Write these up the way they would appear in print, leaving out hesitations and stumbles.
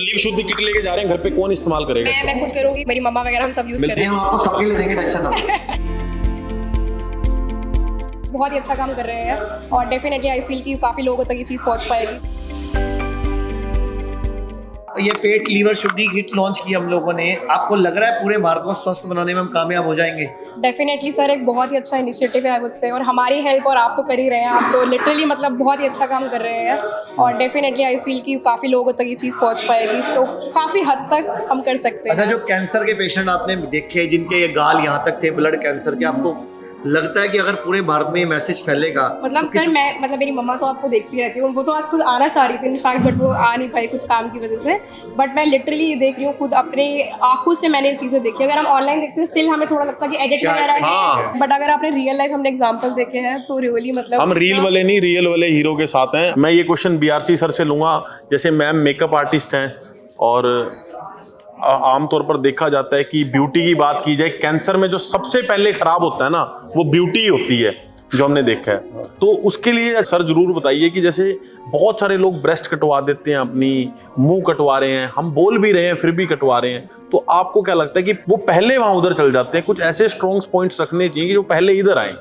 Leave शुद्ध kit लेके जा रहे हैं, घर पे कौन इस्तेमाल करेगा? मैं खुद करूंगी, मेरी मम्मा वगैरह हम सब यूज करेंगे। हम आपको सबके लिए देंगे, टेंशन ना लो। बहुत ही अच्छा काम कर रहे हैं और डेफिनेटली आई फील कि काफी लोगों तक ये चीज पहुंच पाएगी। ये पेट लीवर शुद्धि किट लॉन्च की हम लोगों ने। आपको लग रहा है पूरे भारत को स्वस्थ बनाने में हम कामयाब हो जाएंगे? डेफिनेटली सर, एक बहुत ही अच्छा इनिशिएटिव है आई वुड से, और हमारी हेल्प और आप तो कर ही रहे हैं, आप तो लिटरली मतलब बहुत ही अच्छा काम कर रहे हैं और डेफिनेटली आई फील कि काफ़ी लोगों तक ये चीज़ पहुंच पाएगी, तो काफ़ी हद तक हम कर सकते हैं। अच्छा, जो कैंसर के पेशेंट आपने देखे जिनके ये गाल यहाँ तक थे ब्लड कैंसर के, आपको लगता है कि अगर पूरे भारत में ये मैसेज फैलेगा? मतलब तो सर मैं मेरी मम्मा तो आपको देखती रहती है, वो तो आज खुद आना चाह रही थी इनफैक्ट, बट वो आ नहीं पाई कुछ काम की वजह से। बट मैं लिटरली ये देख रही हूँ, खुद अपने आंखों से मैंने ये चीज़ें देखी। अगर हम ऑनलाइन देखते हैं स्टिल हमें थोड़ा लगता है कि एडिट वगैरह है, बट अगर आपने रियल लाइफ हमने एग्जाम्पल देखे हैं तो रियली मतलब हम रील वाले नहीं, रियल वाले हीरो के साथ हैं। मैं ये क्वेश्चन बीआरसी सर से लूंगा। जैसे मैम मेकअप आर्टिस्ट हैं और आमतौर पर देखा जाता है कि ब्यूटी की बात की जाए, कैंसर में जो सबसे पहले खराब होता है ना, वो ब्यूटी ही होती है, जो हमने देखा है। तो उसके लिए सर जरूर बताइए कि जैसे बहुत सारे लोग ब्रेस्ट कटवा देते हैं, अपनी मुंह कटवा रहे हैं, हम बोल भी रहे हैं फिर भी कटवा रहे हैं, तो आपको क्या लगता है कि वो पहले वहां उधर चल जाते हैं? कुछ ऐसे स्ट्रॉन्ग पॉइंट्स रखने चाहिए कि जो पहले इधर आए।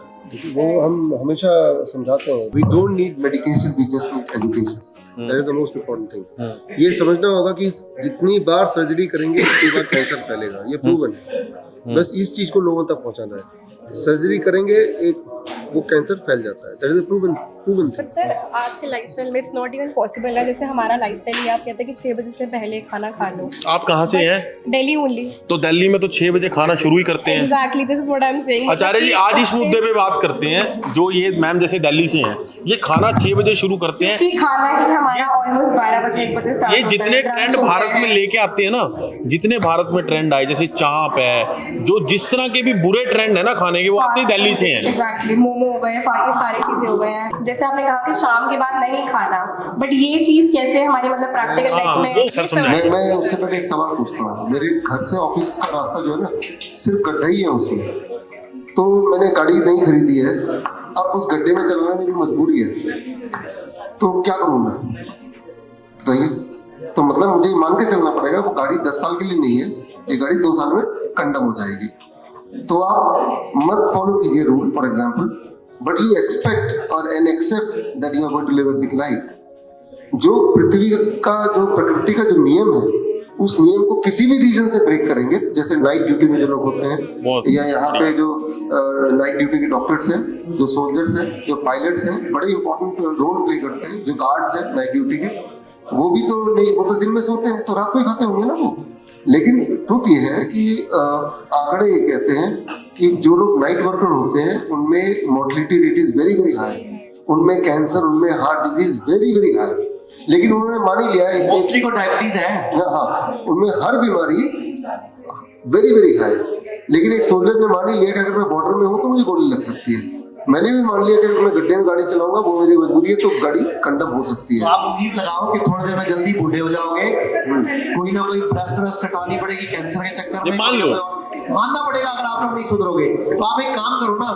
वो हम हमेशा समझाते हैं, we don't need medication, we just need education. That is the most important thing. ये समझना होगा कि जितनी बार सर्जरी करेंगे उतनी बार कैंसर फैलेगा, ये प्रूवन है। बस इस चीज को लोगों तक पहुंचाना है। सर्जरी करेंगे एक वो कैंसर फैल जाता है, that is proven but sir आज के लाइफस्टाइल में इट्स नॉट इवन पॉसिबल है। जैसे हमारा लाइफस्टाइल ही आप कहते हैं कि 6 बजे से पहले खाना खा लो। आप कहाँ से हैं? दिल्ली ओनली। तो दिल्ली में तो 6 बजे खाना शुरू ही करते हैं। Exactly, this is what I am saying. Acharya ji, आज इस मुद्दे पे बात करते हैं। जो ये मैम जैसे दिल्ली से हैं, ये खाना 6 बजे शुरू करते हैं, कि खाना ही हमारा ऑलमोस्ट 12 बजे 1 बजे स्टार्ट ये जितने ट्रेंड भारत में लेके आते हैं ना, जितने भारत में ट्रेंड आए, जैसे चाप है, जो जिस तरह के भी बुरे ट्रेंड है ना खाने के, वो आते ही दिल्ली से हैं। एग्जैक्टली, मोमो हो गए, ये सारी चीजें हो गए हैं। जैसे आपने कहा कि शाम के बाद नहीं खाना, बट ये चीज कैसे हमारी मतलब प्रैक्टिकल लाइफ में? वो सर समझाएं। मैं उससे पहले एक सवाल पूछता हूँ। मेरे घर से ऑफिस का रास्ता जो है ना, सिर्फ गड्ढा ही है उसमें, तो मैंने गाड़ी नहीं खरीदी है, अब उस गड्ढे में चलना मेरी मजबूरी है, तो क्या करूँ मैं? बताइए। तो मतलब मुझे मान के चलना पड़ेगा, वो गाड़ी 10 साल के लिए नहीं है, ये गाड़ी 2 साल में कंडम हो जाएगी। तो आप मत फॉलो कीजिए rule for example, but you expect और and accept that you are going to live a sick life. जो पृथ्वी का, जो प्रकृति का जो नियम है, उस नियम को किसी भी रीजन से ब्रेक करेंगे, जैसे नाइट ड्यूटी में जो लोग होते हैं, या यहाँ पे जो नाइट ड्यूटी के डॉक्टर्स हैं, जो सोल्जर्स हैं, जो पायलट्स हैं, बड़े इंपॉर्टेंट रोल प्ले करते हैं, जो गार्ड्स हैं नाइट ड्यूटी के, वो भी तो नहीं, वो तो दिन में सोते हैं, तो रात को ही खाते होंगे ना वो। लेकिन ट्रुथ ये है कि आंकड़े ये कहते हैं कि जो लोग नाइट वर्कर होते हैं उनमें mortality rate is very very high, उनमें कैंसर, उनमें heart disease very very high. लेकिन उन्होंने मान ही लिया है मोस्टली को डायबिटीज है, हाँ, उनमें हर बीमारी वेरी वेरी हाई। लेकिन एक सोल्जर ने मान ही लिया कि अगर मैं बॉर्डर में हूँ तो मुझे गोली लग सकती है। मैंने भी मान लिया कि अगर मैं गड्ढे में गाड़ी चलाऊंगा वो मेरी मजबूरी है, तो गाड़ी कंडम हो सकती है। तो आप उम्मीद लगाओ कि थोड़ी देर में जल्दी बूढ़े हो जाओगे, कोई ना कोई ब्रेस्ट कटवानी पड़ेगी कैंसर के चक्कर में, मान लो, मानना पड़ेगा अगर आप लोग नहीं सुधरोगे। तो आप एक काम करो ना,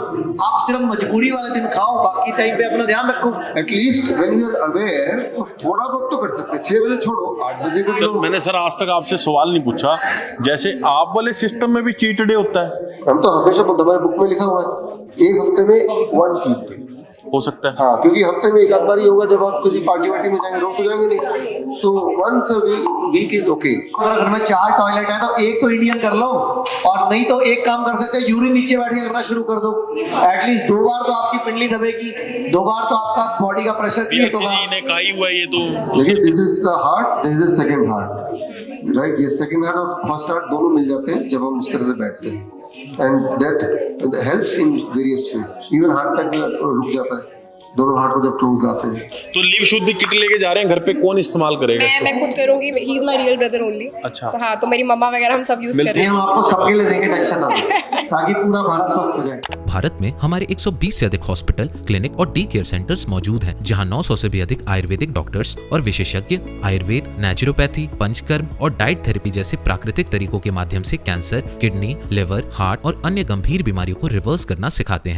आप सिर्फ मजबूरी वाले दिन खाओ, बाकी टाइम पे अपना ध्यान रखो। At least when you are aware, तो थोड़ा बहुत तो कर सकते हैं। 6 बजे छोड़ो, 8 बजे को तो मैंने सर आज तक आपसे सवाल नहीं पूछा, जैसे आप वाले सिस्टम में भी चीट डे होता है? हम तो हमेशा हमारे बुक में लिखा हुआ है, एक हफ्ते में 1 चीट डे हो सकता है। हाँ, क्योंकि हफ्ते में एक आध बार ही होगा जब आप किसी पार्टी वार्टी में जाएंगे, रोज तो जाएंगे नहीं, तो once a week is okay. अगर घर में 4 टॉयलेट है तो एक तो इंडियन कर लो, और नहीं तो एक काम कर सकते हैं, यूरिन नीचे बैठ के करना शुरू कर दो। एटलीस्ट 2 बार तो आपकी पिंडली दबेगी, 2 बार तो आपका बॉडी का प्रेशर क्रिएट होगा। ने कहा ही हुआ ये तो। देखिए, this is the heart, this is second heart, right? ये सेकंड हार्ट और फर्स्ट हार्ट दोनों मिल जाते हैं जब हम इस तरह से बैठते हैं, and that helps in various way. Even heart attack में रुक जाता है, दोनों हार्ट को जब क्लोज लाते हैं। तो लीव शुद्ध किट लेके जा रहे हैं, घर पे कौन इस्तेमाल करेगा? मैं खुद करूंगी, he is my real brother only. अच्छा। तो हाँ, तो मेरी मम्मा वगैरह हम सब यूज करेंगे। हम आपको सबके लिए देंगे, टेंशन ना लो, ताकि पूरा भारत स्वस्थ हो जाए। भारत में हमारे 120 से अधिक हॉस्पिटल, क्लिनिक और डी केयर सेंटर्स मौजूद हैं, जहां 900 से भी अधिक आयुर्वेदिक डॉक्टर्स और विशेषज्ञ आयुर्वेद, नेचुरोपैथी, पंचकर्म और डाइट थेरेपी जैसे प्राकृतिक तरीकों के माध्यम से कैंसर, किडनी, लिवर, हार्ट और अन्य गंभीर बीमारियों को रिवर्स करना सिखाते हैं।